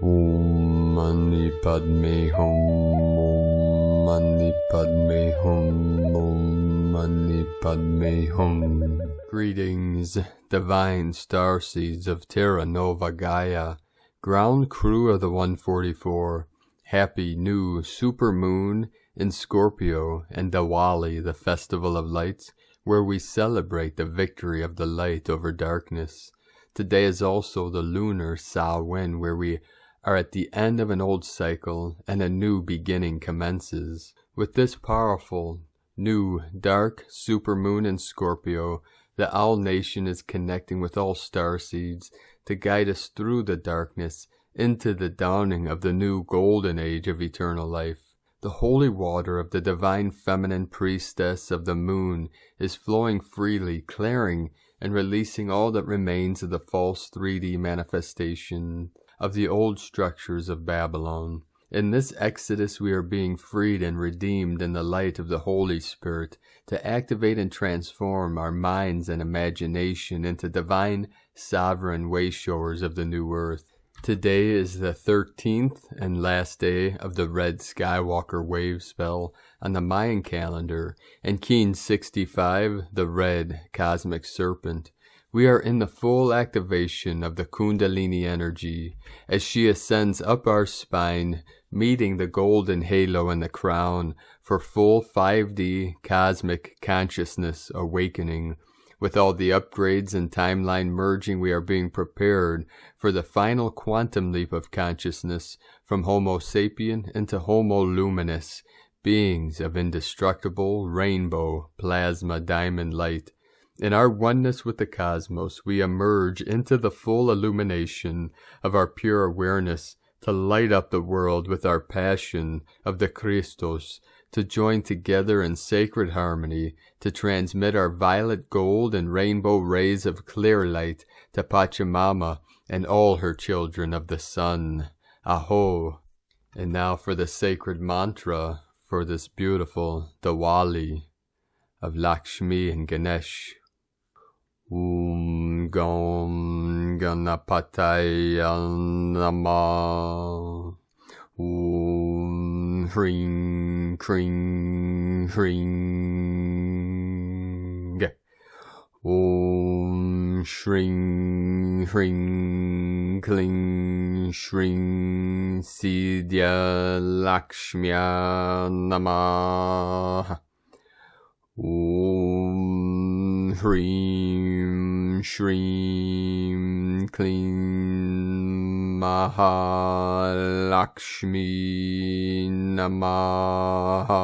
Om Mani Padme Hum, Om Mani Padme Hum, Om Mani Padme Hum. Greetings, divine starseeds of Terra Nova Gaia, ground crew of the 144. Happy new super moon in Scorpio and Diwali, the festival of lights, where we celebrate the victory of the light over darkness. Today is also the lunar Samhain, where we are at the end of an old cycle and a new beginning commences. With this powerful, new, dark supermoon in Scorpio, the Owl Nation is connecting with all starseeds to guide us through the darkness into the dawning of the new golden age of eternal life. The holy water of the divine feminine priestess of the moon is flowing freely, clearing and releasing all that remains of the false 3D manifestation of the old structures of Babylon. In this exodus we are being freed and redeemed in the light of the Holy Spirit to activate and transform our minds and imagination into divine sovereign wayshowers of the new earth. Today is the 13th and last day of the Red Skywalker wave spell on the Mayan calendar, and Keen 65, the Red Cosmic Serpent. We are in the full activation of the Kundalini energy as she ascends up our spine, meeting the golden halo and the crown for full 5D cosmic consciousness awakening. With all the upgrades and timeline merging, we are being prepared for the final quantum leap of consciousness from Homo sapien into Homo luminous, beings of indestructible rainbow plasma diamond light. In our oneness with the cosmos, we emerge into the full illumination of our pure awareness to light up the world with our passion of the Christos, to join together in sacred harmony, to transmit our violet, gold, and rainbow rays of clear light to Pachamama and all her children of the sun. Aho! And now for the sacred mantra for this beautiful Diwali of Lakshmi and Ganesh. Gam Ganapataya Namah. Hring, kring, hring. Shring, hring, kling, shring, Sidya Lakshmya Namah. Hrim, shrim, kling, Mahalakshmi Namaha.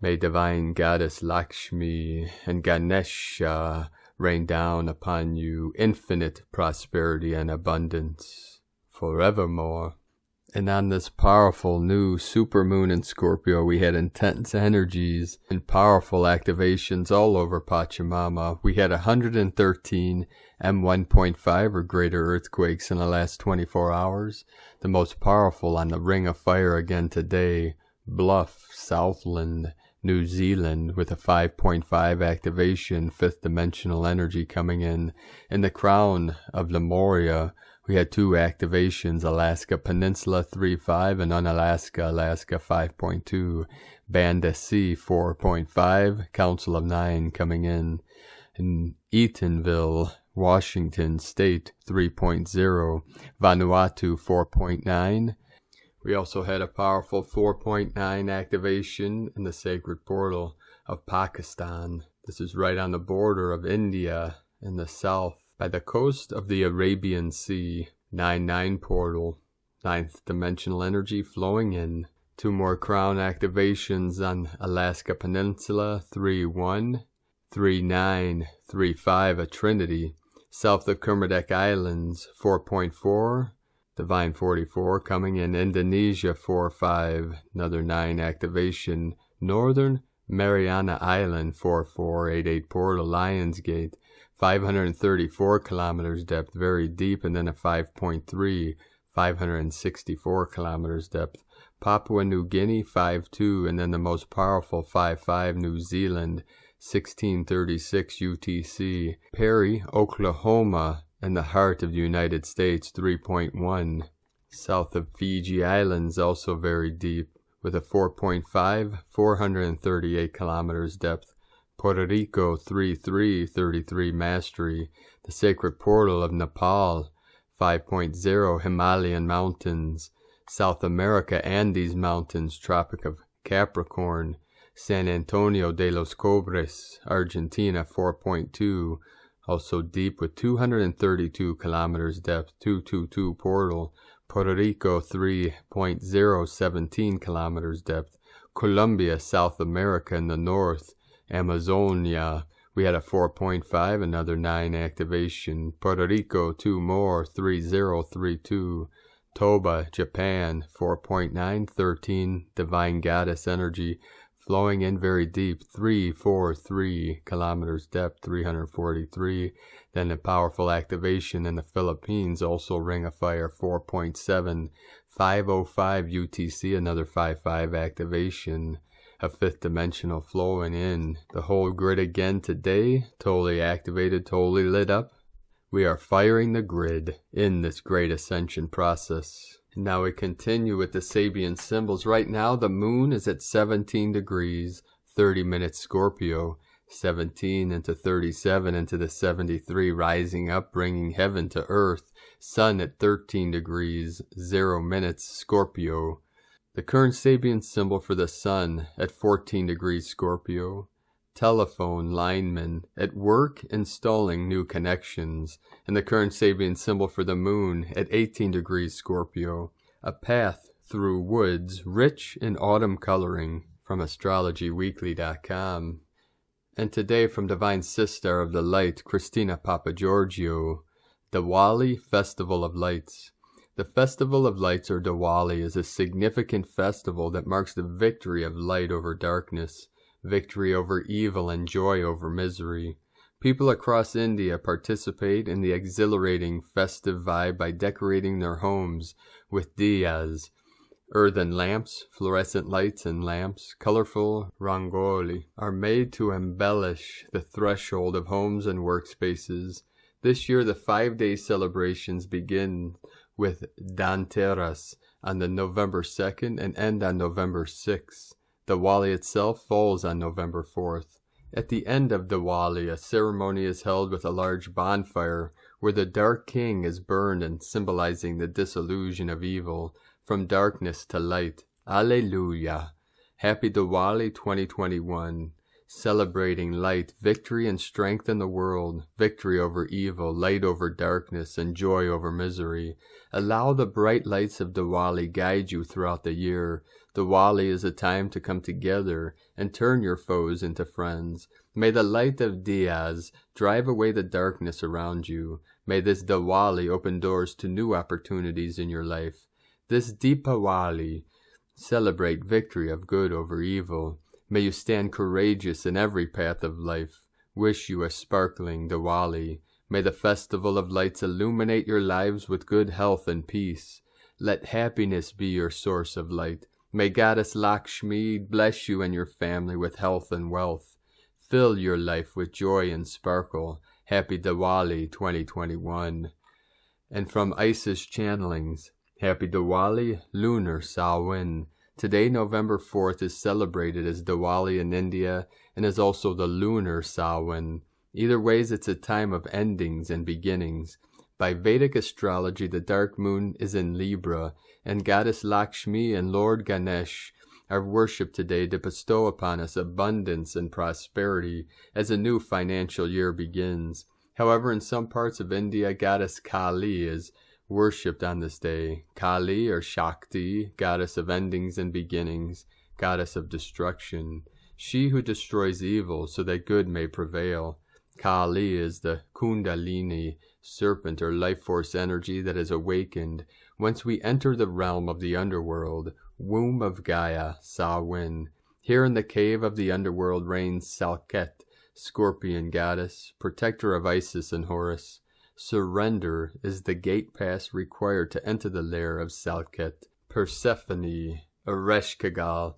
May Divine Goddess Lakshmi and Ganesha rain down upon you infinite prosperity and abundance forevermore. And on this powerful new supermoon in Scorpio, we had intense energies and powerful activations all over Pachamama. We had 113 M1.5 or greater earthquakes in the last 24 hours. The most powerful on the Ring of Fire again today, Bluff, Southland, New Zealand, with a 5.5 activation, fifth dimensional energy coming in. In the crown of Lemuria, we had 2 activations, Alaska Peninsula 3.5 and Unalaska, Alaska 5.2, Banda C 4.5, Council of 9 coming in Eatonville, Washington State 3.0, Vanuatu 4.9. We also had a powerful 4.9 activation in the sacred portal of Pakistan. This is right on the border of India in the south, by the coast of the Arabian Sea. 9-9 portal, 9th dimensional energy flowing in. 2 more crown activations on Alaska Peninsula, 3-1, 3-9, 3-5, a trinity. South of Kermadec Islands, 4.4, Divine 44 coming in. Indonesia, 4-5, another 9 activation. Northern Mariana Island, 4-4, 8-8 portal, Lionsgate. 534 kilometers depth, very deep, and then a 5.3, 564 kilometers depth. Papua New Guinea, 5.2, and then the most powerful 5.5, New Zealand, 1636 UTC. Prairie, Oklahoma, in the heart of the United States, 3.1. South of Fiji Islands, also very deep, with a 4.5, 438 kilometers depth. Puerto Rico, 3.3, 33 mastery. The sacred portal of Nepal, 5.0, Himalayan mountains. South America, Andes Mountains, Tropic of Capricorn. San Antonio de los Cobres, Argentina, 4.2, also deep with 232 kilometers depth, 222 portal. Puerto Rico, 3.0, 17 kilometers depth. Colombia, South America in the north. Amazonia, we had a 4.5, another 9 activation. Puerto Rico, 2 more, 3032. Toba, Japan, 4.9, 13 divine goddess energy flowing in very deep, 343 kilometers depth, 343. Then a powerful activation in the Philippines, also ring of fire, 4.7, 505 UTC, another 5.5 activation. A 5th dimensional flowing in. The whole grid again today, totally activated, totally lit up. We are firing the grid in this great ascension process. Now we continue with the Sabian symbols. Right now the moon is at 17 degrees, 30 minutes Scorpio, 17 into 37 into the 73, rising up, bringing heaven to earth. Sun at 13 degrees, 0 minutes Scorpio. The current Sabian symbol for the sun at 14 degrees Scorpio. Telephone lineman at work installing new connections. And the current Sabian symbol for the moon at 18 degrees Scorpio. A path through woods rich in autumn coloring from astrologyweekly.com. And today from Divine Sister of the Light, Christina Papagiorgio, Diwali Festival of Lights. The Festival of Lights, or Diwali, is a significant festival that marks the victory of light over darkness, victory over evil, and joy over misery. People across India participate in the exhilarating festive vibe by decorating their homes with diyas, earthen lamps, fluorescent lights and lamps. Colorful rangoli are made to embellish the threshold of homes and workspaces. This year the 5-day celebrations begin with Dhanteras on the November 2nd and end on November 6th. Diwali itself falls on November 4th. At the end of Diwali, a ceremony is held with a large bonfire where the Dark King is burned and symbolizing the dissolution of evil from darkness to light. Alleluia! Happy Diwali 2021. Celebrating light, victory and strength in the world, victory over evil, light over darkness, and joy over misery. Allow the bright lights of Diwali guide you throughout the year. Diwali is a time to come together and turn your foes into friends. May the light of diyas drive away the darkness around you. May this Diwali open doors to new opportunities in your life. This Deepawali celebrate victory of good over evil. May you stand courageous in every path of life. Wish you a sparkling Diwali. May the festival of lights illuminate your lives with good health and peace. Let happiness be your source of light. May Goddess Lakshmi bless you and your family with health and wealth. Fill your life with joy and sparkle. Happy Diwali 2021. And from Isis Channelings, Happy Diwali, Lunar Samhain. Today, November 4th, is celebrated as Diwali in India and is also the Lunar Samhain. Either ways, it's a time of endings and beginnings. By Vedic astrology, the dark moon is in Libra, and Goddess Lakshmi and Lord Ganesh are worshipped today to bestow upon us abundance and prosperity as a new financial year begins. However, in some parts of India, Goddess Kali is worshipped on this day. Kali, or Shakti, goddess of endings and beginnings, goddess of destruction. She who destroys evil so that good may prevail. Kali is the Kundalini, serpent or life force energy that is awakened once we enter the realm of the underworld, womb of Gaia, Samhain. Here in the cave of the underworld reigns Salket, scorpion goddess, protector of Isis and Horus. Surrender is the gate pass required to enter the lair of Salket. Persephone, Ereshkigal,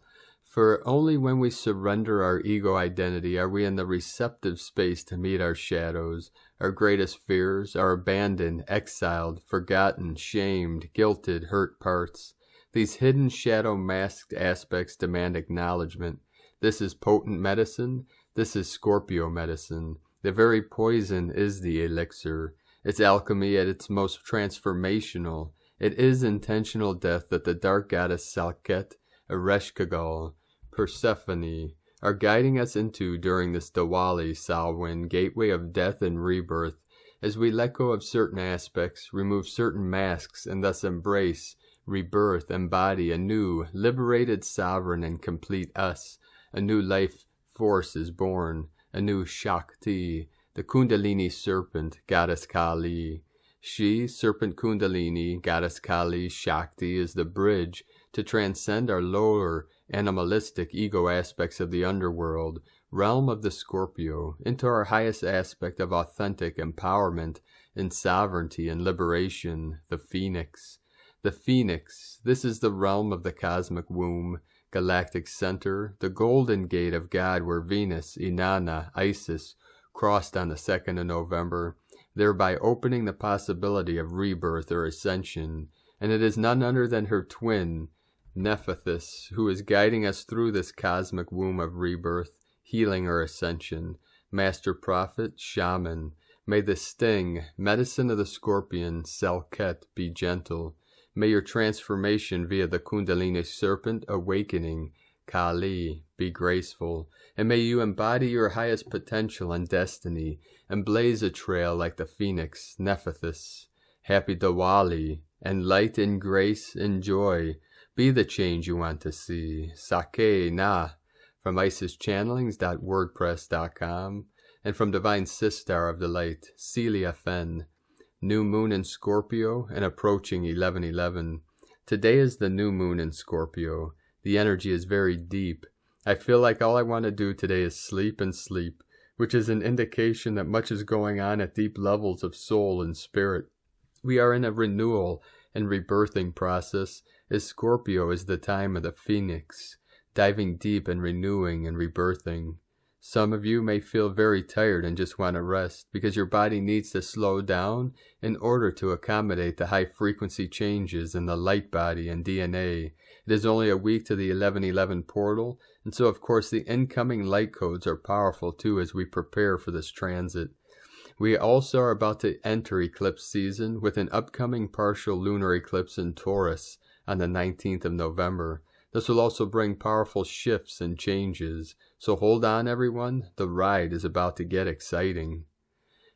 For only when we surrender our ego identity are we in the receptive space to meet our shadows, our greatest fears, our abandoned, exiled, forgotten, shamed, guilted, hurt parts. These hidden shadow-masked aspects demand acknowledgement. This is potent medicine. This is Scorpio medicine. The very poison is the elixir. It's alchemy at its most transformational. It is intentional death that the dark goddess Salket, Ereshkigal, Persephone are guiding us into during this Diwali Samhain gateway of death and rebirth, as we let go of certain aspects, remove certain masks, and thus embrace, rebirth, embody a new, liberated, sovereign, and complete us. A new life force is born, a new Shakti, the Kundalini serpent, goddess Kali. She, serpent Kundalini, goddess Kali, Shakti, is the bridge to transcend our lower, animalistic ego aspects of the underworld, realm of the Scorpio, into our highest aspect of authentic empowerment and sovereignty and liberation, the Phoenix. The Phoenix, this is the realm of the cosmic womb, galactic center, the golden gate of God where Venus, Inanna, Isis crossed on the 2nd of November, thereby opening the possibility of rebirth or ascension, and it is none other than her twin, Nephthys, who is guiding us through this cosmic womb of rebirth, healing or ascension. Master Prophet, Shaman, may the sting, medicine of the scorpion, Salket, be gentle. May your transformation via the Kundalini serpent awakening, Kali, be graceful, and may you embody your highest potential and destiny, and blaze a trail like the Phoenix, Nephthys. Happy Diwali, and light and grace and joy. Be the change you want to see. Sake Na, from IsisChannelings.wordpress.com, and from Divine Sistar of the Light, Celia Fenn. New Moon in Scorpio and approaching 11:11. Today is the new moon in Scorpio. The energy is very deep. I feel like all I want to do today is sleep and sleep, which is an indication that much is going on at deep levels of soul and spirit. We are in a renewal and rebirthing process, as Scorpio is the time of the Phoenix, diving deep and renewing and rebirthing. Some of you may feel very tired and just want to rest because your body needs to slow down in order to accommodate the high frequency changes in the light body and DNA. It is only a week to the 11:11 portal, and so of course the incoming light codes are powerful too as we prepare for this transit. We also are about to enter eclipse season with an upcoming partial lunar eclipse in Taurus on the 19th of November. This will also bring powerful shifts and changes. So hold on, everyone. The ride is about to get exciting.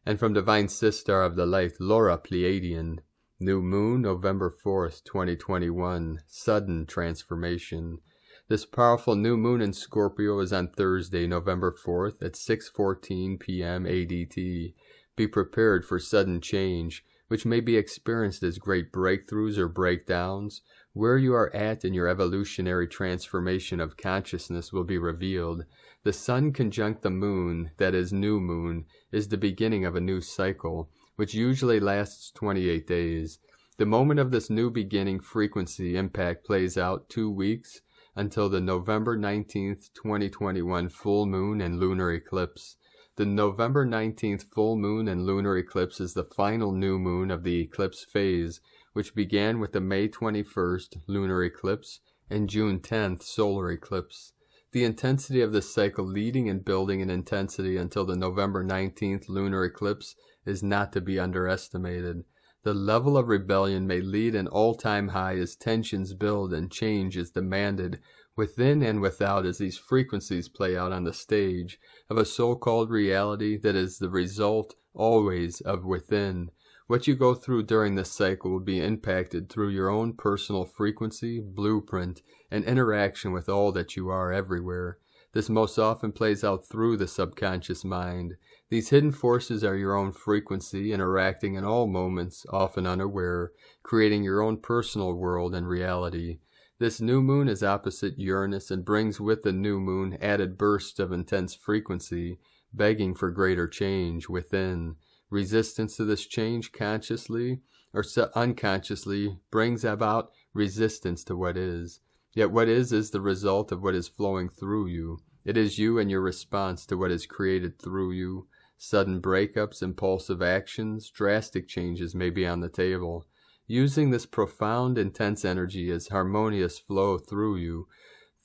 And from Divine Sistar of the Light, Laura Pleiadian. New Moon, November 4th, 2021. Sudden transformation. This powerful new moon in Scorpio is on Thursday, November 4th at 6:14 p.m. ADT. Be prepared for sudden change, which may be experienced as great breakthroughs or breakdowns. Where you are at in your evolutionary transformation of consciousness will be revealed. The sun conjunct the moon, that is new moon, is the beginning of a new cycle, which usually lasts 28 days. The moment of this new beginning frequency impact plays out 2 weeks until the November 19th, 2021 full moon and lunar eclipse. The November 19th full moon and lunar eclipse is the final new moon of the eclipse phase, which began with the May 21st lunar eclipse and June 10th solar eclipse. The intensity of this cycle leading and building in intensity until the November 19th lunar eclipse is not to be underestimated. The level of rebellion may lead an all-time high as tensions build and change is demanded within and without as these frequencies play out on the stage of a so-called reality that is the result always of within. What you go through during this cycle will be impacted through your own personal frequency, blueprint, and interaction with all that you are everywhere. This most often plays out through the subconscious mind. These hidden forces are your own frequency, interacting in all moments, often unaware, creating your own personal world and reality. This new moon is opposite Uranus and brings with the new moon added bursts of intense frequency, begging for greater change within. Resistance to this change consciously or unconsciously brings about resistance to what is. Yet what is the result of what is flowing through you. It is you and your response to what is created through you. Sudden breakups, impulsive actions, drastic changes may be on the table. Using this profound, intense energy as harmonious flow through you,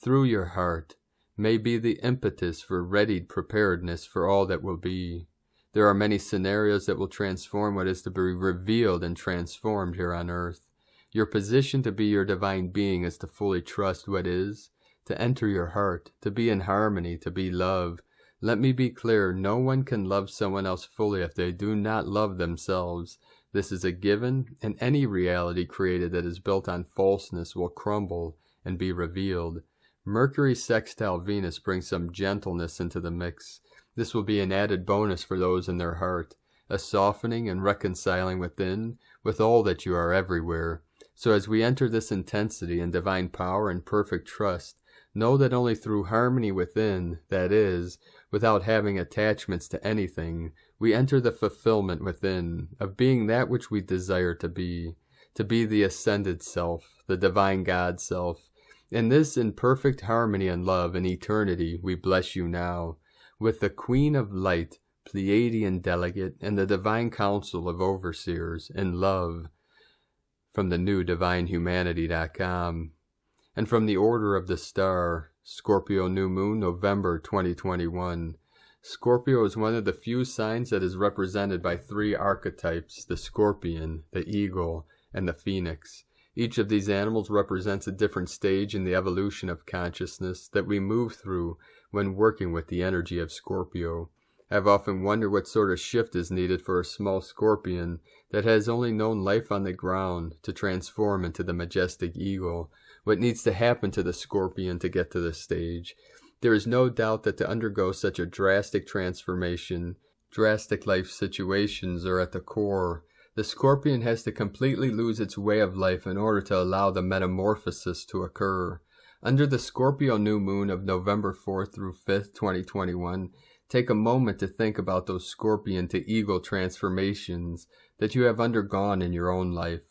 through your heart, may be the impetus for readied preparedness for all that will be. There are many scenarios that will transform what is to be revealed and transformed here on earth. Your position to be your divine being is to fully trust what is, to enter your heart, to be in harmony, to be love. Let me be clear, no one can love someone else fully if they do not love themselves. This is a given, and any reality created that is built on falseness will crumble and be revealed. Mercury sextile Venus brings some gentleness into the mix. This will be an added bonus for those in their heart, a softening and reconciling within, with all that you are everywhere. So as we enter this intensity and divine power and perfect trust, know that only through harmony within, that is, without having attachments to anything, we enter the fulfillment within, of being that which we desire to be the ascended self, the divine God self. In this in perfect harmony and love in eternity, we bless you now, with the Queen of Light, Pleiadian delegate, and the divine council of overseers, in love, from the new divinehumanity.com. And from the Order of the Star, Scorpio New Moon, November 2021. Scorpio is one of the few signs that is represented by three archetypes, the scorpion, the eagle, and the phoenix. Each of these animals represents a different stage in the evolution of consciousness that we move through when working with the energy of Scorpio. I've often wondered what sort of shift is needed for a small scorpion that has only known life on the ground to transform into the majestic eagle. What needs to happen to the scorpion to get to this stage? There is no doubt that to undergo such a drastic transformation, drastic life situations are at the core. The scorpion has to completely lose its way of life in order to allow the metamorphosis to occur. Under the Scorpio New Moon of November 4th through 5th, 2021, take a moment to think about those scorpion to eagle transformations that you have undergone in your own life.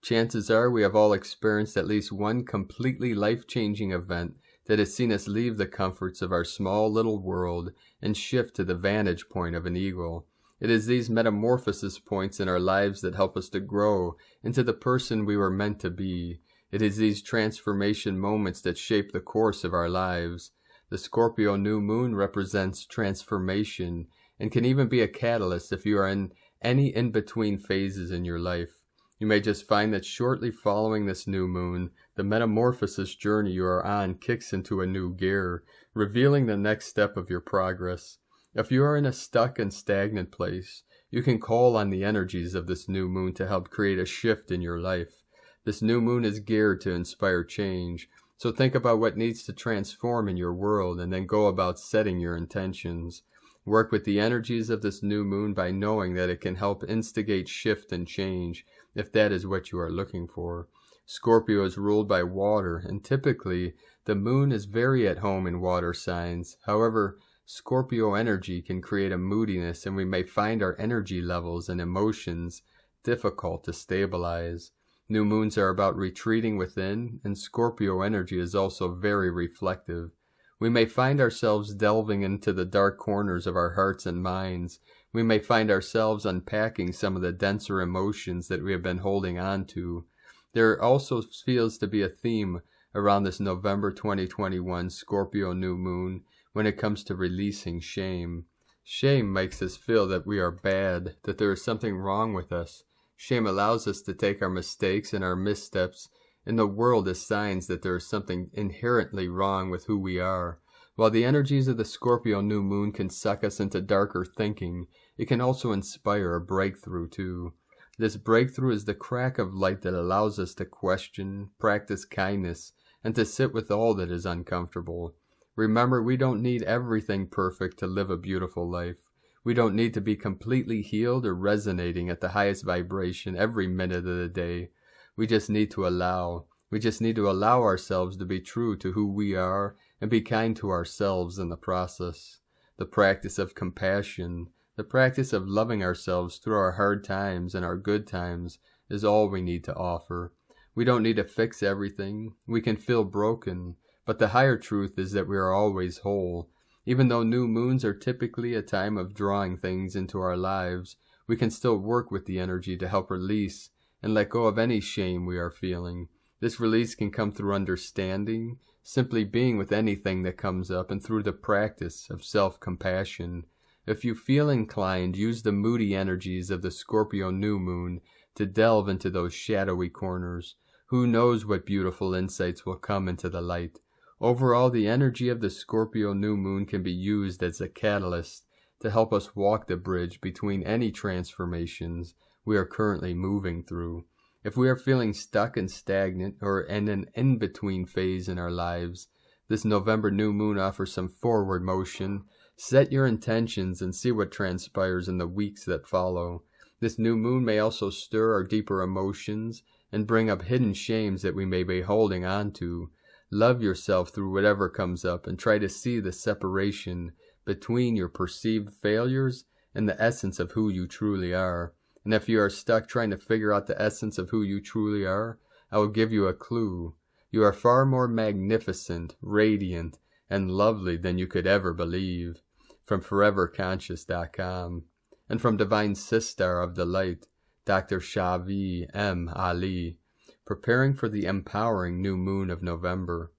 Chances are we have all experienced at least one completely life-changing event that has seen us leave the comforts of our small little world and shift to the vantage point of an eagle. It is these metamorphosis points in our lives that help us to grow into the person we were meant to be. It is these transformation moments that shape the course of our lives. The Scorpio New Moon represents transformation and can even be a catalyst if you are in any in-between phases in your life. You may just find that shortly following this new moon, the metamorphosis journey you are on kicks into a new gear, revealing the next step of your progress. If you are in a stuck and stagnant place, you can call on the energies of this new moon to help create a shift in your life. This new moon is geared to inspire change, so think about what needs to transform in your world and then go about setting your intentions. Work with the energies of this new moon by knowing that it can help instigate shift and change, if that is what you are looking for. Scorpio is ruled by water, and typically the moon is very at home in water signs. However, Scorpio energy can create a moodiness, and we may find our energy levels and emotions difficult to stabilize. New moons are about retreating within, and Scorpio energy is also very reflective. We may find ourselves delving into the dark corners of our hearts and minds. We may find ourselves unpacking some of the denser emotions that we have been holding on to. There also feels to be a theme around this November 2021 Scorpio New Moon when it comes to releasing shame. Shame makes us feel that we are bad, that there is something wrong with us. Shame allows us to take our mistakes and our missteps in the world as signs that there is something inherently wrong with who we are. While the energies of the Scorpio New Moon can suck us into darker thinking, it can also inspire a breakthrough too. This breakthrough is the crack of light that allows us to question, practice kindness, and to sit with all that is uncomfortable. Remember, we don't need everything perfect to live a beautiful life. We don't need to be completely healed or resonating at the highest vibration every minute of the day. We just need to allow. We just need to allow ourselves to be true to who we are and be kind to ourselves in the process. The practice of compassion, the practice of loving ourselves through our hard times and our good times is all we need to offer. We don't need to fix everything. We can feel broken, but the higher truth is that we are always whole. Even though new moons are typically a time of drawing things into our lives, we can still work with the energy to help release and let go of any shame we are feeling. This release can come through understanding, simply being with anything that comes up, and through the practice of self-compassion. If you feel inclined, use the moody energies of the Scorpio New Moon to delve into those shadowy corners. Who knows what beautiful insights will come into the light. Overall, the energy of the Scorpio New Moon can be used as a catalyst to help us walk the bridge between any transformations we are currently moving through. If we are feeling stuck and stagnant or in an in-between phase in our lives, this November new moon offers some forward motion. Set your intentions and see what transpires in the weeks that follow. This new moon may also stir our deeper emotions and bring up hidden shames that we may be holding on to. Love yourself through whatever comes up and try to see the separation between your perceived failures and the essence of who you truly are. And if you are stuck trying to figure out the essence of who you truly are, I will give you a clue. You are far more magnificent, radiant, and lovely than you could ever believe. From ForeverConscious.com. And from Divine Sistar of the Light, Dr. Shavi M. Ali, preparing for the empowering new moon of November.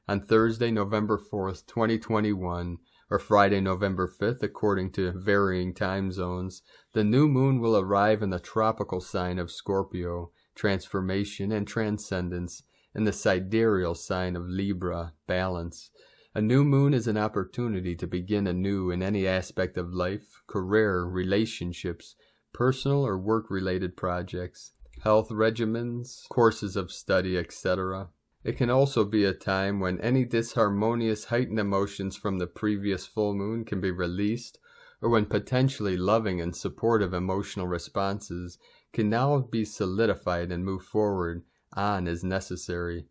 On Thursday, November 4th, 2021, or Friday, November 5th, according to varying time zones, the new moon will arrive in the tropical sign of Scorpio, transformation and transcendence, and the sidereal sign of Libra, balance. A new moon is an opportunity to begin anew in any aspect of life, career, relationships, personal or work-related projects, health regimens, courses of study, etc. It can also be a time when any disharmonious heightened emotions from the previous full moon can be released, or when potentially loving and supportive emotional responses can now be solidified and move forward on as necessary.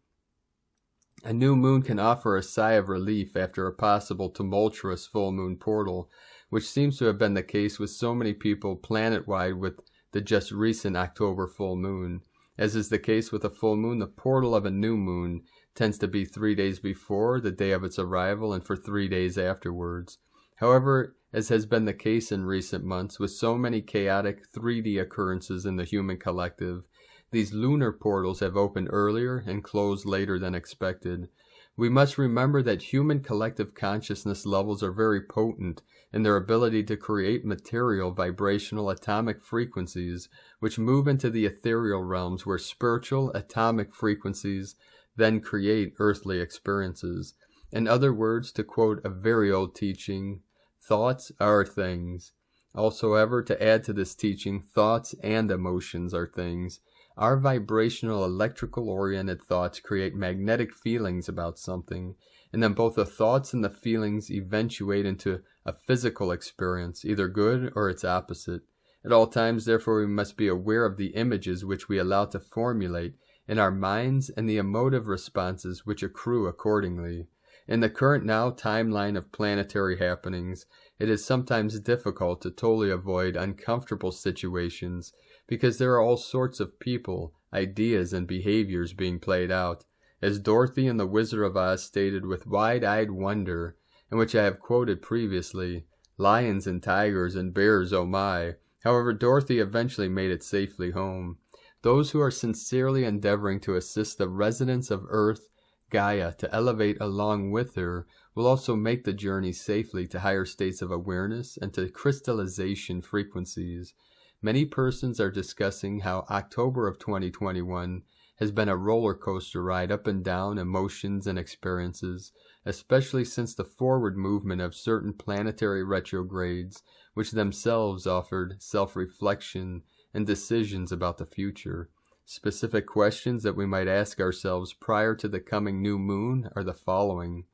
A new moon can offer a sigh of relief after a possible tumultuous full moon portal, which seems to have been the case with so many people planet-wide with the just recent October full moon. As is the case with a full moon, the portal of a new moon tends to be 3 days before the day of its arrival and for 3 days afterwards. However, as has been the case in recent months with so many chaotic 3D occurrences in the human collective, these lunar portals have opened earlier and closed later than expected. We must remember that human collective consciousness levels are very potent in their ability to create material vibrational atomic frequencies which move into the ethereal realms where spiritual atomic frequencies then create earthly experiences. In other words, to quote a very old teaching, thoughts are things. Also, however, to add to this teaching, thoughts and emotions are things. Our vibrational electrical-oriented thoughts create magnetic feelings about something, and then both the thoughts and the feelings eventuate into a physical experience, either good or its opposite. At all times, therefore, we must be aware of the images which we allow to formulate in our minds and the emotive responses which accrue accordingly. In the current now timeline of planetary happenings, it is sometimes difficult to totally avoid uncomfortable situations because there are all sorts of people, ideas, and behaviors being played out. As Dorothy in The Wizard of Oz stated with wide-eyed wonder, and which I have quoted previously, lions and tigers and bears, oh my. However, Dorothy eventually made it safely home. Those who are sincerely endeavoring to assist the residents of Earth, Gaia, to elevate along with her, will also make the journey safely to higher states of awareness and to crystallization frequencies. Many persons are discussing how October of 2021 has been a roller coaster ride up and down emotions and experiences, especially since the forward movement of certain planetary retrogrades, which themselves offered self-reflection and decisions about the future. Specific questions that we might ask ourselves prior to the coming new moon are the following.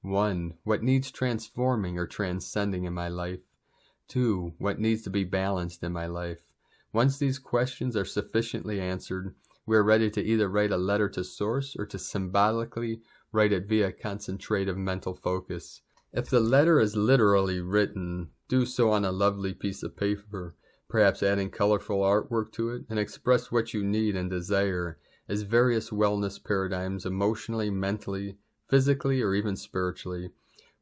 1. What needs transforming or transcending in my life? 2. What needs to be balanced in my life? Once these questions are sufficiently answered, we are ready to either write a letter to Source or to symbolically write it via concentrative mental focus. If the letter is literally written, do so on a lovely piece of paper, perhaps adding colorful artwork to it, and express what you need and desire as various wellness paradigms emotionally, mentally, physically, or even spiritually.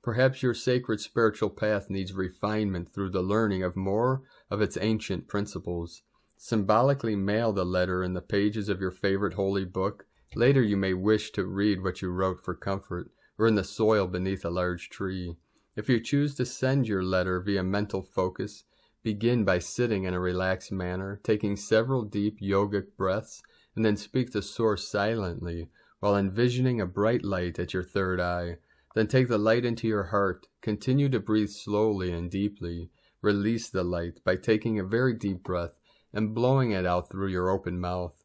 Perhaps your sacred spiritual path needs refinement through the learning of more of its ancient principles. Symbolically mail the letter in the pages of your favorite holy book. Later you may wish to read what you wrote for comfort, or in the soil beneath a large tree. If you choose to send your letter via mental focus, begin by sitting in a relaxed manner, taking several deep yogic breaths, and then speak to Source silently while envisioning a bright light at your third eye. Then take the light into your heart. Continue to breathe slowly and deeply. Release the light by taking a very deep breath and blowing it out through your open mouth.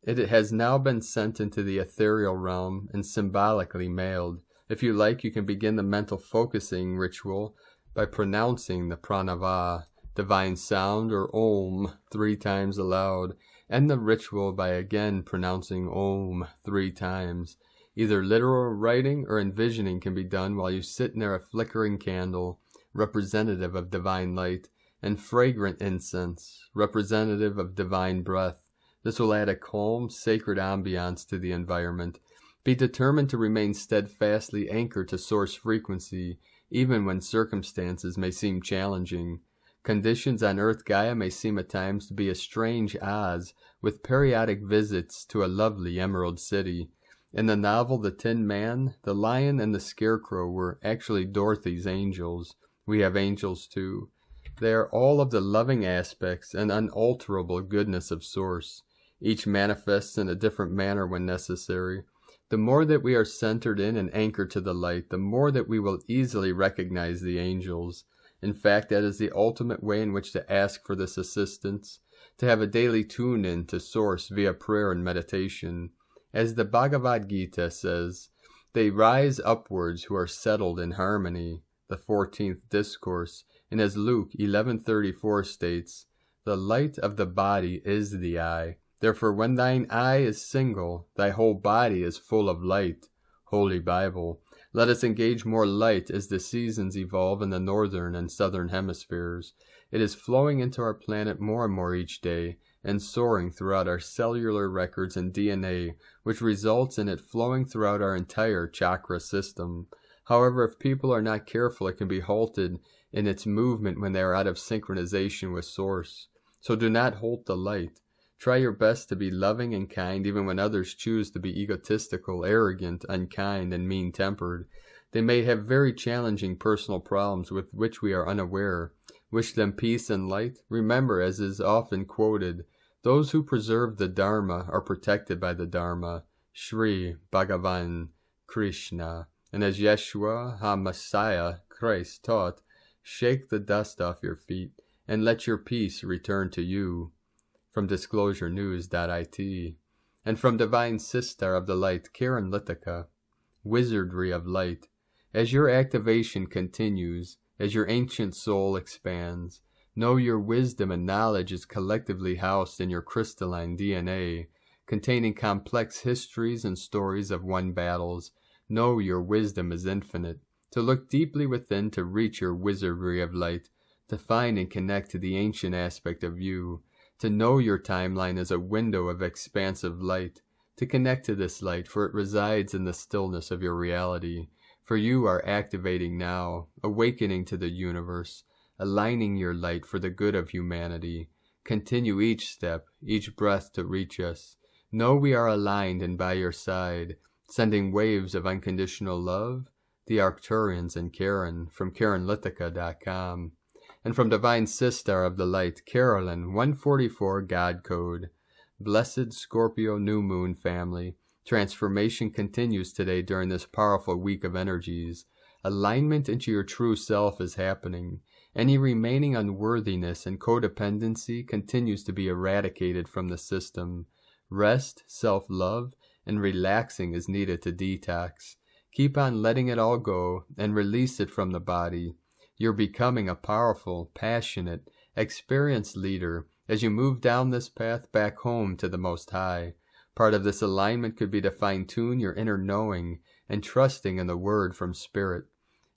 It has now been sent into the ethereal realm and symbolically mailed. If you like, you can begin the mental focusing ritual by pronouncing the pranava, divine sound, or Om 3 times aloud, and the ritual by again pronouncing Om 3 times. Either literal writing or envisioning can be done while you sit near a flickering candle, representative of divine light, and fragrant incense, representative of divine breath. This will add a calm, sacred ambiance to the environment. Be determined to remain steadfastly anchored to source frequency, even when circumstances may seem challenging. Conditions on Earth Gaia may seem at times to be a strange Oz, with periodic visits to a lovely Emerald City. In the novel The Tin Man, the lion and the scarecrow were actually Dorothy's angels. We have angels too. They are all of the loving aspects and unalterable goodness of Source. Each manifests in a different manner when necessary. The more that we are centered in and anchored to the light, the more that we will easily recognize the angels. In fact, that is the ultimate way in which to ask for this assistance, to have a daily tune-in to Source via prayer and meditation. As the Bhagavad Gita says, they rise upwards who are settled in harmony, the 14th discourse, and as Luke 11:34 states, the light of the body is the eye. Therefore when thine eye is single, thy whole body is full of light. Holy Bible. Let us engage more light as the seasons evolve in the northern and southern hemispheres. It is flowing into our planet more and more each day, and soaring throughout our cellular records and DNA, which results in it flowing throughout our entire chakra system. However, if people are not careful, it can be halted in its movement when they are out of synchronization with Source. So do not halt the light. Try your best to be loving and kind even when others choose to be egotistical, arrogant, unkind, and mean-tempered. They may have very challenging personal problems with which we are unaware. Wish them peace and light. Remember, as is often quoted, those who preserve the Dharma are protected by the Dharma. Shri Bhagavan Krishna. And as Yeshua HaMessiah, Christ, taught, shake the dust off your feet and let your peace return to you. From DisclosureNews.it. And from Divine Sister of the Light, Karen Lithica, Wizardry of Light. As your activation continues, as your ancient soul expands, know your wisdom and knowledge is collectively housed in your crystalline DNA, containing complex histories and stories of won battles. Know your wisdom is infinite. To look deeply within to reach your wizardry of light, to find and connect to the ancient aspect of you, to know your timeline as a window of expansive light, to connect to this light, for it resides in the stillness of your reality. For you are activating now, awakening to the universe, aligning your light for the good of humanity. Continue each step, each breath to reach us. Know we are aligned and by your side, sending waves of unconditional love. The Arcturians and Karen from KarenLithica.com. And from Divine Sister of the Light, Carolyn 144 God Code. Blessed Scorpio New Moon family, transformation continues today during this powerful week of energies. Alignment into your true self is happening. Any remaining unworthiness and codependency continues to be eradicated from the system. Rest, self-love, and relaxing is needed to detox. Keep on letting it all go and release it from the body. You're becoming a powerful, passionate, experienced leader as you move down this path back home to the Most High. Part of this alignment could be to fine-tune your inner knowing and trusting in the word from Spirit.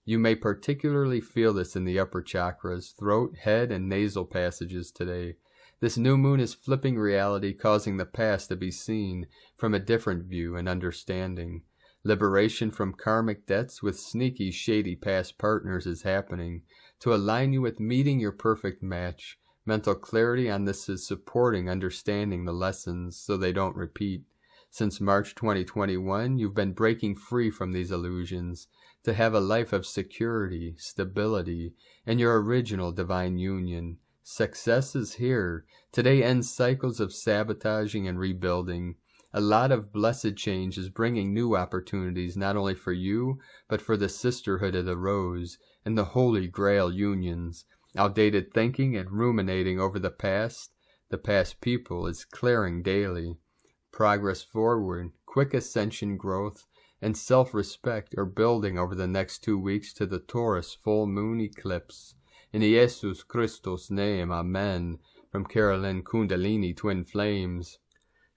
You may particularly feel this in the upper chakras, throat, head, and nasal passages today. This new moon is flipping reality, causing the past to be seen from a different view and understanding. Liberation from karmic debts with sneaky, shady past partners is happening to align you with meeting your perfect match. Mental clarity on this is supporting understanding the lessons so they don't repeat. Since March 2021, you've been breaking free from these illusions to have a life of security, stability, and your original divine union. Success is here. Today ends cycles of sabotaging and rebuilding. A lot of blessed change is bringing new opportunities not only for you, but for the sisterhood of the rose and the holy grail unions. Outdated thinking and ruminating over the past people, is clearing daily. Progress forward, quick ascension growth, and self-respect are building over the next 2 weeks to the Taurus full moon eclipse. In Jesus Christos' name, Amen. From Caroline Kundalini Twin Flames.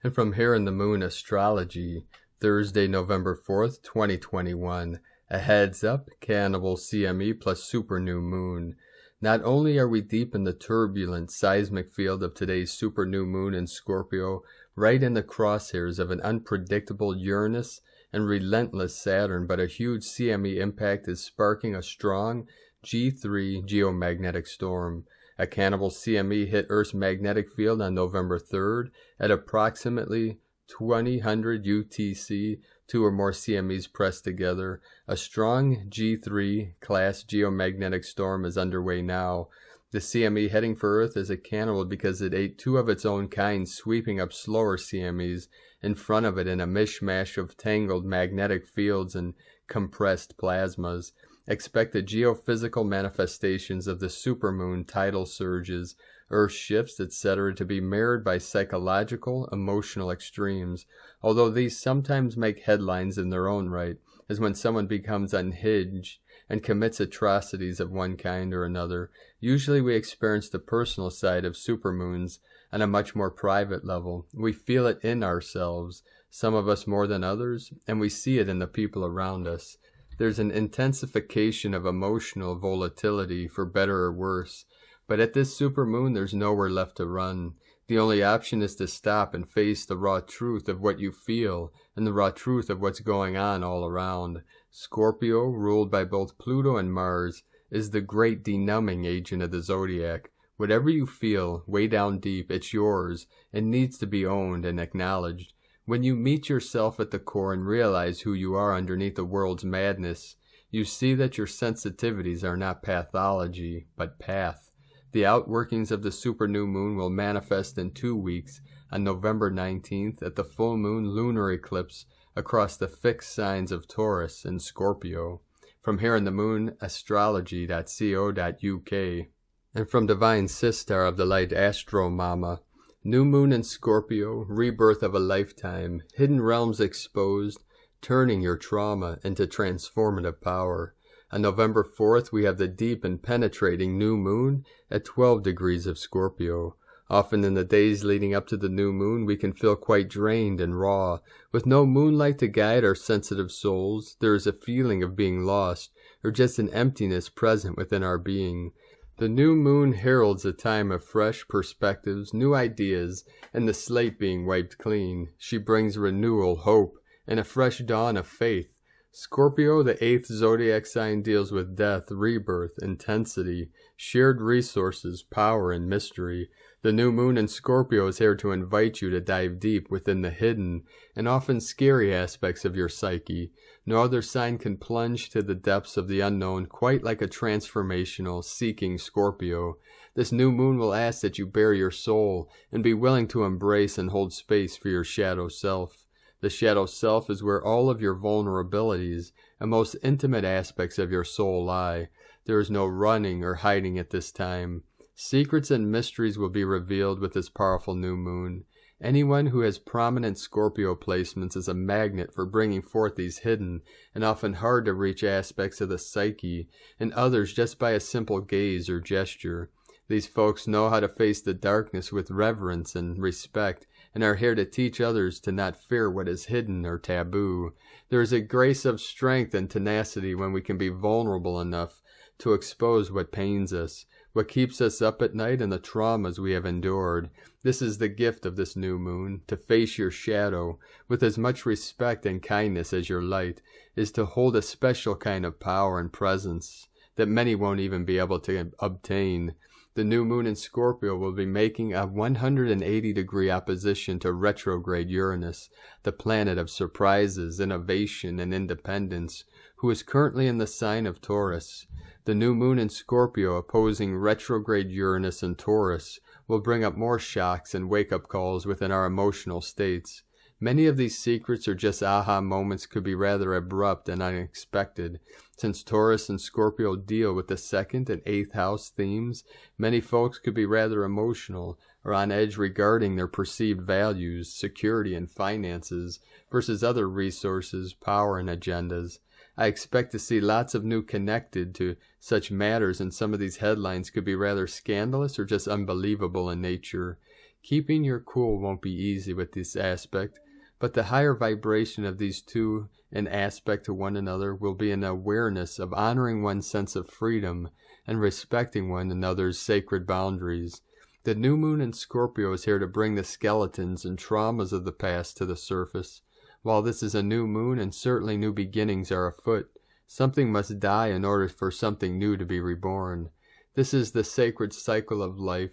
And from Here in the Moon Astrology, Thursday, November 4th, 2021. A heads up, Cannibal CME plus Super New Moon. Not only are we deep in the turbulent seismic field of today's Super New Moon in Scorpio, right in the crosshairs of an unpredictable Uranus and relentless Saturn, but a huge CME impact is sparking a strong G3 geomagnetic storm. A Cannibal CME hit Earth's magnetic field on November 3rd at approximately 2000 UTC, 2 or more CMEs pressed together. A strong G3 class geomagnetic storm is underway now. The CME heading for Earth is a cannibal because it ate 2 of its own kind, sweeping up slower CMEs in front of it in a mishmash of tangled magnetic fields and compressed plasmas. Expect the geophysical manifestations of the supermoon, tidal surges, Earth shifts, etc. to be mirrored by psychological, emotional extremes, although these sometimes make headlines in their own right, as when someone becomes unhinged and commits atrocities of one kind or another. Usually we experience the personal side of supermoons on a much more private level. We feel it in ourselves, some of us more than others, and we see it in the people around us. There's an intensification of emotional volatility, for better or worse. But at this supermoon, there's nowhere left to run. The only option is to stop and face the raw truth of what you feel and the raw truth of what's going on all around. Scorpio, ruled by both Pluto and Mars, is the great denumbing agent of the zodiac. Whatever you feel, way down deep, it's yours and needs to be owned and acknowledged. When you meet yourself at the core and realize who you are underneath the world's madness, you see that your sensitivities are not pathology, but path. The outworkings of the super new moon will manifest in 2 weeks on November 19th at the full moon lunar eclipse across the fixed signs of Taurus and Scorpio. From Here in the Moon Astrology.co.uk. And from Divine Sister of the Light Astro Mama. New moon in Scorpio, rebirth of a lifetime, hidden realms exposed, turning your trauma into transformative power. On November 4th, we have the deep and penetrating new moon at 12 degrees of Scorpio. Often in the days leading up to the new moon, we can feel quite drained and raw. With no moonlight to guide our sensitive souls, there is a feeling of being lost, or just an emptiness present within our being. The new moon heralds a time of fresh perspectives, new ideas, and the slate being wiped clean. She brings renewal, hope, and a fresh dawn of faith. Scorpio, the 8th zodiac sign, deals with death, rebirth, intensity, shared resources, power, and mystery. The new moon in Scorpio is here to invite you to dive deep within the hidden and often scary aspects of your psyche. No other sign can plunge to the depths of the unknown quite like a transformational, seeking Scorpio. This new moon will ask that you bare your soul and be willing to embrace and hold space for your shadow self. The shadow self is where all of your vulnerabilities and most intimate aspects of your soul lie. There is no running or hiding at this time. Secrets and mysteries will be revealed with this powerful new moon. Anyone who has prominent Scorpio placements is a magnet for bringing forth these hidden and often hard to reach aspects of the psyche, and others just by a simple gaze or gesture. These folks know how to face the darkness with reverence and respect, and are here to teach others to not fear what is hidden or taboo. There is a grace of strength and tenacity when we can be vulnerable enough to expose what pains us. what keeps us up at night, and the traumas we have endured. This is the gift of this new moon. To face your shadow with as much respect and kindness as your light is to hold a special kind of power and presence that many won't even be able to obtain. The new moon in Scorpio will be making a 180-degree opposition to retrograde Uranus, the planet of surprises, innovation, and independence, who is currently in the sign of Taurus. The new moon in Scorpio opposing retrograde Uranus and Taurus will bring up more shocks and wake-up calls within our emotional states. Many of these secrets or just aha moments could be rather abrupt and unexpected. Since Taurus and Scorpio deal with the 2nd and 8th house themes, many folks could be rather emotional or on edge regarding their perceived values, security, and finances versus other resources, power, and agendas. I expect to see lots of new connected to such matters, and some of these headlines could be rather scandalous or just unbelievable in nature. Keeping your cool won't be easy with this aspect, but the higher vibration of these two in aspect to one another will be an awareness of honoring one's sense of freedom and respecting one another's sacred boundaries. The new moon in Scorpio is here to bring the skeletons and traumas of the past to the surface. While this is a new moon and certainly new beginnings are afoot, something must die in order for something new to be reborn. This is the sacred cycle of life.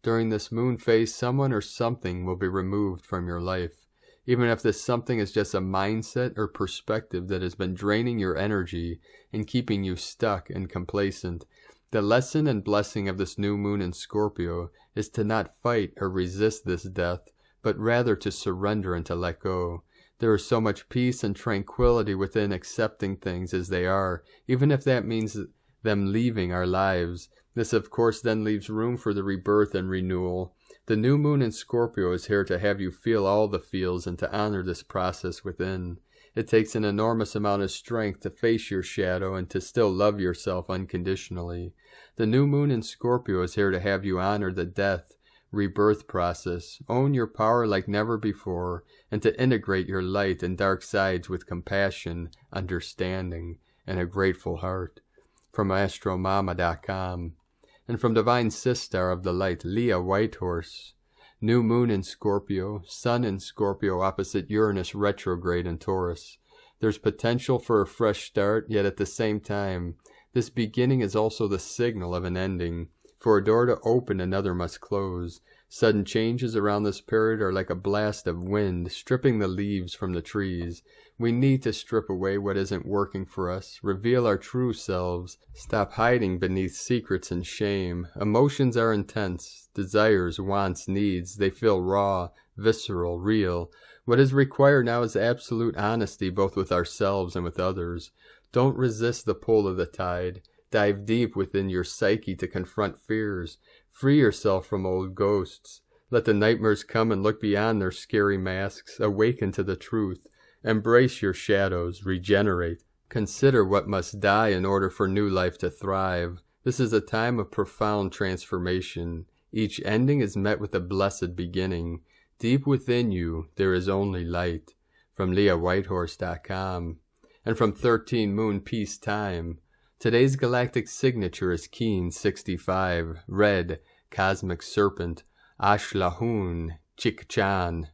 During this moon phase, someone or something will be removed from your life. Even if this something is just a mindset or perspective that has been draining your energy and keeping you stuck and complacent. The lesson and blessing of this new moon in Scorpio is to not fight or resist this death, but rather to surrender and to let go. There is so much peace and tranquility within accepting things as they are, even if that means them leaving our lives. This, of course, then leaves room for the rebirth and renewal. The new moon in Scorpio is here to have you feel all the feels and to honor this process within. It takes an enormous amount of strength to face your shadow and to still love yourself unconditionally. The new moon in Scorpio is here to have you honor the death, rebirth process, own your power like never before, and to integrate your light and dark sides with compassion, understanding, and a grateful heart. From astromama.com. And from Divine Sister of the Light, Leah Whitehorse. New moon in Scorpio, sun in Scorpio opposite Uranus retrograde in Taurus. There's potential for a fresh start, yet at the same time, this beginning is also the signal of an ending. For a door to open, another must close. Sudden changes around this period are like a blast of wind, stripping the leaves from the trees. We need to strip away what isn't working for us, reveal our true selves, stop hiding beneath secrets and shame. Emotions are intense, desires, wants, needs, they feel raw, visceral, real. What is required now is absolute honesty both with ourselves and with others. Don't resist the pull of the tide. Dive deep within your psyche to confront fears. Free yourself from old ghosts. Let the nightmares come and look beyond their scary masks. Awaken to the truth. Embrace your shadows. Regenerate. Consider what must die in order for new life to thrive. This is a time of profound transformation. Each ending is met with a blessed beginning. Deep within you, there is only light. From LeahWhitehorse.com. And from 13 Moon Peace Time. Today's galactic signature is Keen 65, red, cosmic serpent, Ashlahun, Chikchan.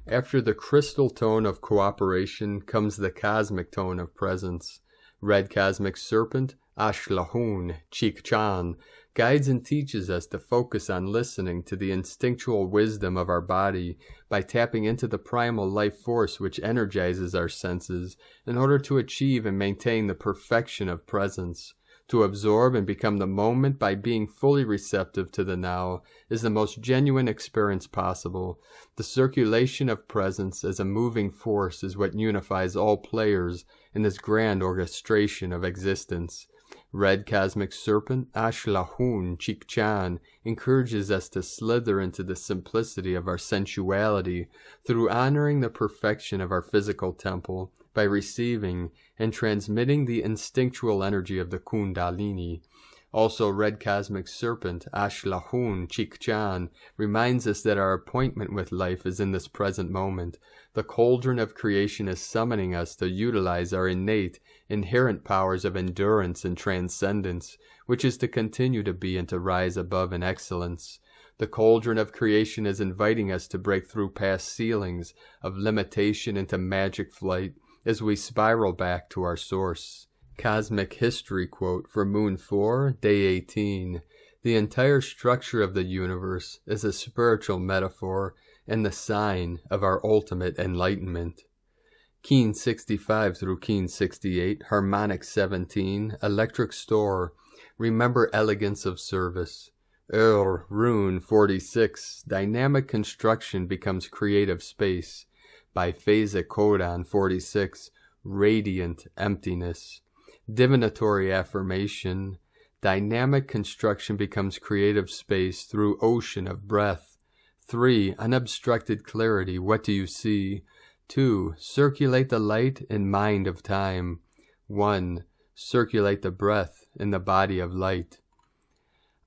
After the crystal tone of cooperation comes the cosmic tone of presence. Red cosmic serpent, Ashlahun, Chikchan, guides and teaches us to focus on listening to the instinctual wisdom of our body by tapping into the primal life force which energizes our senses in order to achieve and maintain the perfection of presence. To absorb and become the moment by being fully receptive to the now is the most genuine experience possible. The circulation of presence as a moving force is what unifies all players in this grand orchestration of existence. Red cosmic serpent, Ashlahun, Chikchan, encourages us to slither into the simplicity of our sensuality through honoring the perfection of our physical temple by receiving and transmitting the instinctual energy of the Kundalini. Also, Red Cosmic Serpent, Ashlahun Chikchan, reminds us that our appointment with life is in this present moment. The cauldron of creation is summoning us to utilize our innate, inherent powers of endurance and transcendence, which is to continue to be and to rise above in excellence. The cauldron of creation is inviting us to break through past ceilings of limitation into magic flight as we spiral back to our source. Cosmic History quote for Moon 4, Day 18. The entire structure of the universe is a spiritual metaphor and the sign of our ultimate enlightenment. Keen 65 through Keen 68, Harmonic 17, Electric Store, Remember Elegance of Service. Rune 46, Dynamic Construction Becomes Creative Space. Biphasic Codon 46, Radiant Emptiness. Divinatory Affirmation, Dynamic Construction Becomes Creative Space Through Ocean of Breath. 3. Unobstructed Clarity, What Do You See? 2. Circulate the light and mind of time. 1. Circulate the breath in the body of light.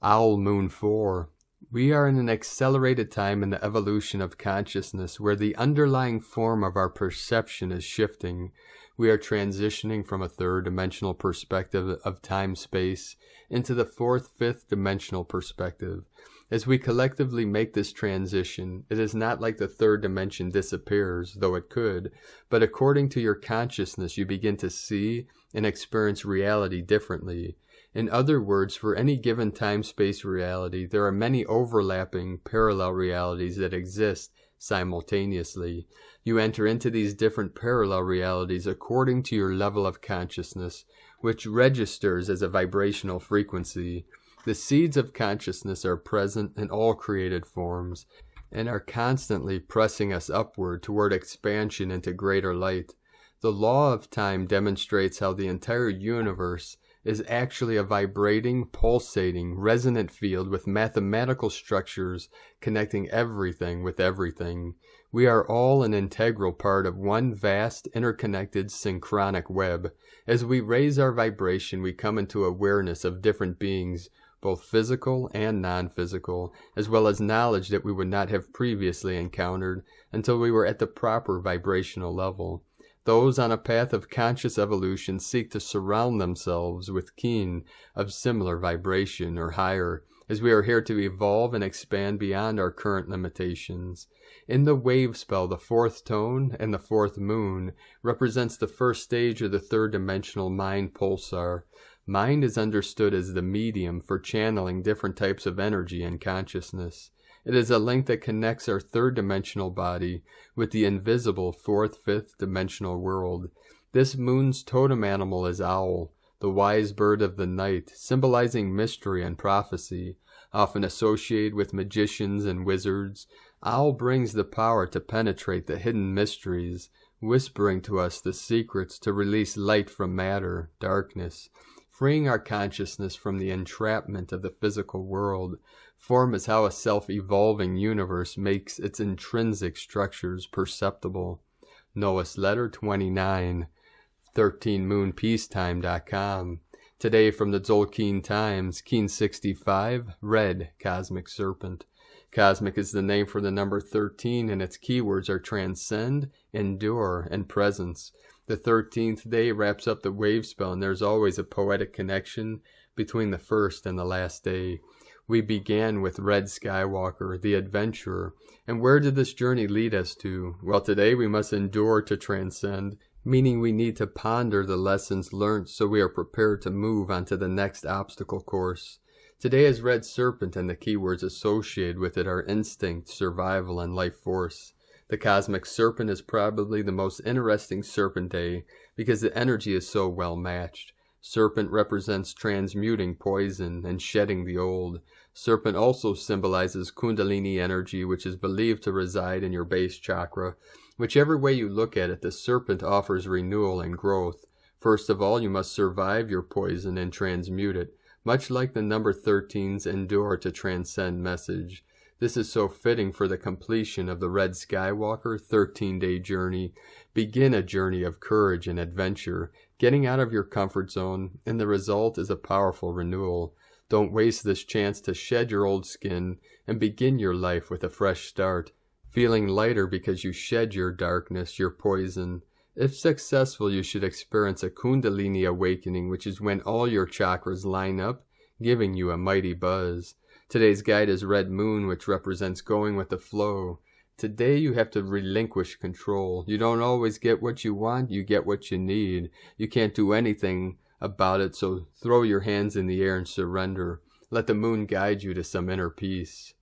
Owl Moon 4. We are in an accelerated time in the evolution of consciousness where the underlying form of our perception is shifting. We are transitioning from a third-dimensional perspective of time-space into the fourth, fifth-dimensional perspective. As we collectively make this transition, it is not like the third dimension disappears, though it could, but according to your consciousness, you begin to see and experience reality differently. In other words, for any given time-space reality, there are many overlapping, parallel realities that exist simultaneously. You enter into these different parallel realities according to your level of consciousness, which registers as a vibrational frequency. The seeds of consciousness are present in all created forms and are constantly pressing us upward toward expansion into greater light. The law of time demonstrates how the entire universe is actually a vibrating, pulsating, resonant field with mathematical structures connecting everything with everything. We are all an integral part of one vast, interconnected, synchronic web. As we raise our vibration, we come into awareness of different beings, both physical and non-physical, as well as knowledge that we would not have previously encountered until we were at the proper vibrational level. Those on a path of conscious evolution seek to surround themselves with kin of similar vibration or higher, as we are here to evolve and expand beyond our current limitations. In the wave spell, the fourth tone and the fourth moon represents the first stage of the third-dimensional mind pulsar. Mind is understood as the medium for channeling different types of energy and consciousness. It is a link that connects our third-dimensional body with the invisible fourth, fifth-dimensional world. This moon's totem animal is owl, the wise bird of the night, symbolizing mystery and prophecy, often associated with magicians and wizards. Owl brings the power to penetrate the hidden mysteries, whispering to us the secrets to release light from matter, darkness, freeing our consciousness from the entrapment of the physical world. Form is how a self-evolving universe makes its intrinsic structures perceptible. Noah's Letter 29, 13moonpeacetime.com. Today from the Tzolk'in Times, Keen 65, Red Cosmic Serpent. Cosmic is the name for the number 13, and its keywords are transcend, endure, and presence. The 13th day wraps up the wave spell, and there's always a poetic connection between the first and the last day. We began with Red Skywalker, the adventurer. And where did this journey lead us to? Well, today we must endure to transcend, meaning we need to ponder the lessons learned so we are prepared to move on to the next obstacle course. Today is Red Serpent, and the keywords associated with it are instinct, survival, and life force. The Cosmic Serpent is probably the most interesting Serpent day because the energy is so well matched. Serpent represents transmuting poison and shedding the old. Serpent also symbolizes Kundalini energy, which is believed to reside in your base chakra. Whichever way you look at it, the serpent offers renewal and growth. First of all, you must survive your poison and transmute it, much like the number 13's endure to transcend message. This is so fitting for the completion of the Red Skywalker 13-day journey. Begin a journey of courage and adventure, getting out of your comfort zone, and the result is a powerful renewal. Don't waste this chance to shed your old skin and begin your life with a fresh start, feeling lighter because you shed your darkness, your poison. If successful, you should experience a Kundalini awakening, which is when all your chakras line up, giving you a mighty buzz. Today's guide is Red Moon, which represents going with the flow. Today you have to relinquish control. You don't always get what you want, you get what you need. You can't do anything about it, so throw your hands in the air and surrender. Let the moon guide you to some inner peace.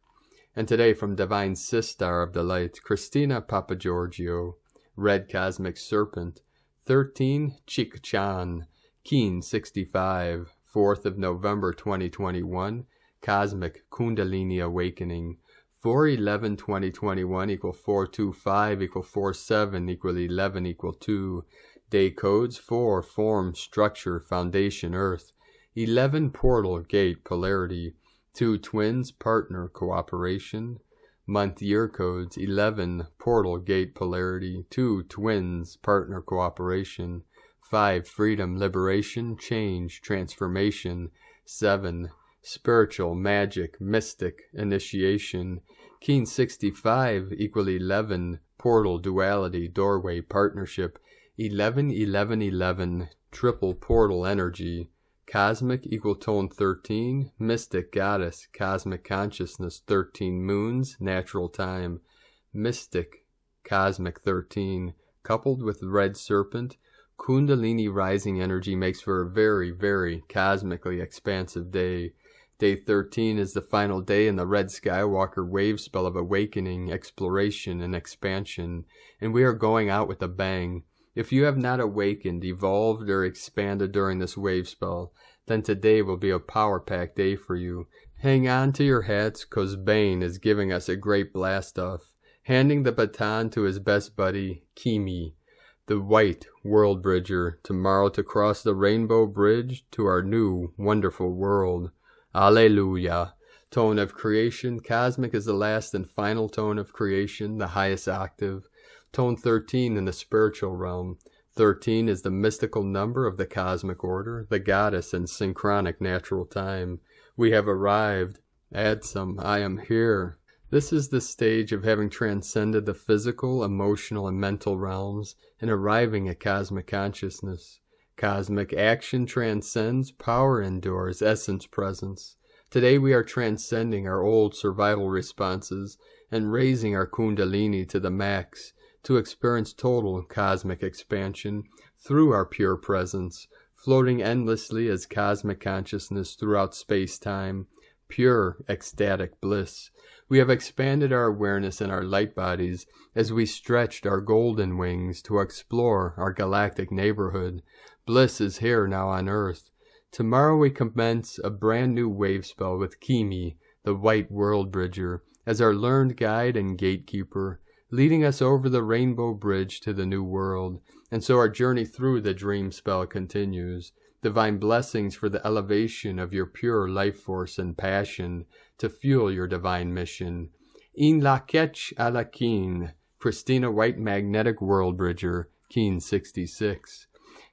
And today from Divine Sistar of the Light, Christina Papagiorgio, Red Cosmic Serpent, 13 Chikchan, Keen 65, 4th of November 2021, Cosmic Kundalini Awakening, 4/11/2021 equal 425 equal 47 equal 11 equal 2. Day codes 4 form, structure, foundation, earth. 11 portal, gate, polarity. 2 twins, partner, cooperation. Month year codes 11 portal, gate, polarity. 2 twins, partner, cooperation. 5 freedom, liberation, change, transformation. 7 spiritual, magic, mystic, initiation. Keen 65 equal 11 portal, duality, doorway, partnership. 11-11-11 triple portal energy. Cosmic equal tone 13, mystic goddess, cosmic consciousness 13 moons, natural time. Mystic cosmic 13 coupled with red serpent, Kundalini rising energy makes for a very, very cosmically expansive day. Day 13 is the final day in the Red Skywalker wave spell of awakening, exploration, and expansion, and we are going out with a bang. If you have not awakened, evolved, or expanded during this wave spell, then today will be a power-packed day for you. Hang on to your hats, cause Bane is giving us a great blast-off, handing the baton to his best buddy, Kimi, the white world bridger, tomorrow to cross the rainbow bridge to our new, wonderful world. Alleluia. Tone of creation, cosmic is the last and final tone of creation, the highest octave. Tone 13 in the spiritual realm. 13 is the mystical number of the cosmic order, the goddess and synchronic natural time. We have arrived. Add some, I am here. This is the stage of having transcended the physical, emotional, and mental realms and arriving at cosmic consciousness. Cosmic action transcends, power endures, essence presence. Today we are transcending our old survival responses and raising our Kundalini to the max, to experience total cosmic expansion through our pure presence, floating endlessly as cosmic consciousness throughout space-time, pure ecstatic bliss. We have expanded our awareness in our light bodies as we stretched our golden wings to explore our galactic neighborhood. Bliss is here now on Earth. Tomorrow we commence a brand new wave spell with Kimi, the white world bridger, as our learned guide and gatekeeper, leading us over the rainbow bridge to the new world. And so our journey through the dream spell continues. Divine blessings for the elevation of your pure life force and passion to fuel your divine mission. In la ketch a la keen, Christina White Magnetic World Bridger, Keen 66.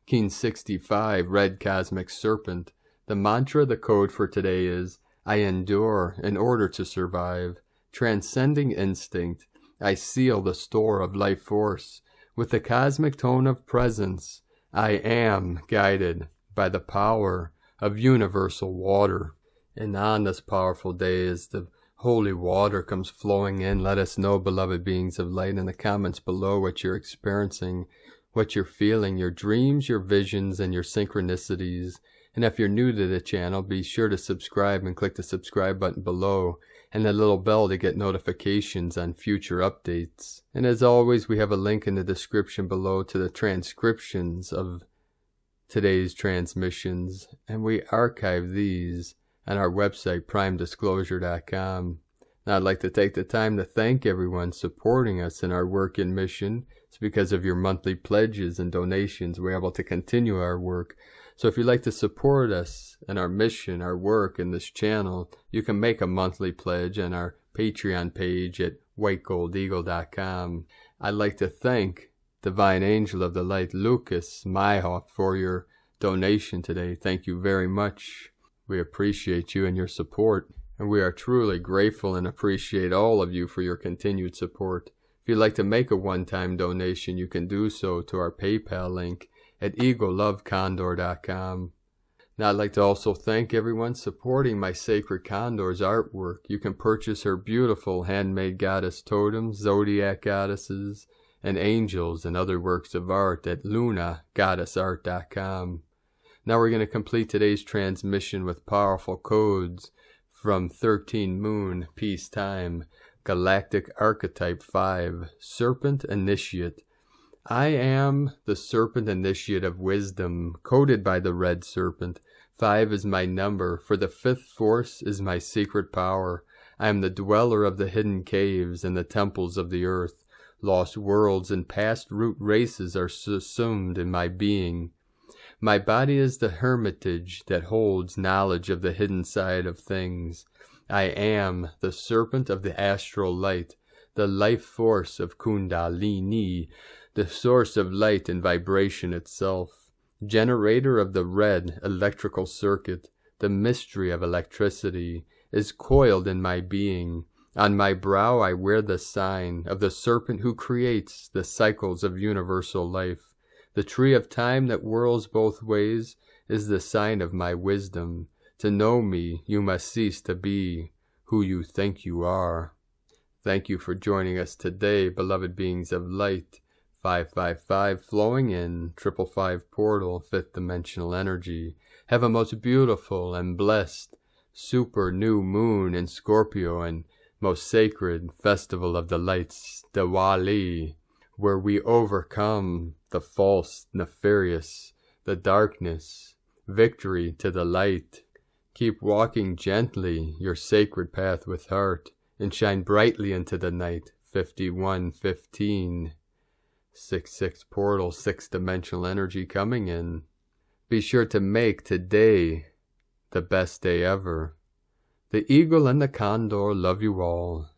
Keen 65, Red Cosmic Serpent. The mantra, the code for today is, I endure in order to survive. Transcending instinct, I seal the store of life force. With the cosmic tone of presence, I am guided by the power of universal water. And on this powerful day, as the holy water comes flowing in, let us know, beloved beings of light, in the comments below what you're experiencing, what you're feeling, your dreams, your visions, and your synchronicities. And if you're new to the channel, be sure to subscribe and click the subscribe button below and the little bell to get notifications on future updates. And as always, we have a link in the description below to the transcriptions of today's transmissions, and we archive these on our website, primedisclosure.com. Now, I'd like to take the time to thank everyone supporting us in our work and mission. It's because of your monthly pledges and donations we're able to continue our work. So if you'd like to support us in our mission, our work, in this channel, you can make a monthly pledge on our Patreon page at whitegoldeagle.com. I'd like to thank Divine Angel of the Light, Lucas Myhoff, for your donation today. Thank you very much. We appreciate you and your support, and we are truly grateful and appreciate all of you for your continued support. If you'd like to make a one-time donation, you can do so to our PayPal link at eaglelovecondor.com. Now I'd like to also thank everyone supporting my Sacred Condor's artwork. You can purchase her beautiful handmade goddess totems, zodiac goddesses, and angels and other works of art at lunagoddessart.com. Now we're going to complete today's transmission with powerful codes from 13 Moon, Peace Time, Galactic Archetype 5, Serpent Initiate. I am the Serpent Initiate of Wisdom, coded by the Red Serpent. 5 is my number, for the 5th force is my secret power. I am the dweller of the hidden caves and the temples of the earth. Lost worlds and past root races are subsumed in my being. My body is the hermitage that holds knowledge of the hidden side of things. I am the serpent of the astral light, the life force of Kundalini, the source of light and vibration itself, generator of the red electrical circuit. The mystery of electricity is coiled in my being. On my brow I wear the sign of the serpent who creates the cycles of universal life. The tree of time that whirls both ways is the sign of my wisdom. To know me, you must cease to be who you think you are. Thank you for joining us today, beloved beings of light. 555 flowing in, 555 portal, 5th dimensional energy. Have a most beautiful and blessed super new moon in Scorpio and most sacred festival of the lights, Diwali, where we overcome the false, nefarious, the darkness, victory to the light. Keep walking gently your sacred path with heart and shine brightly into the night. 5115. 6-6 portal, 6th dimensional energy coming in. Be sure to make today the best day ever. The eagle and the condor love you all.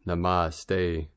Namaste.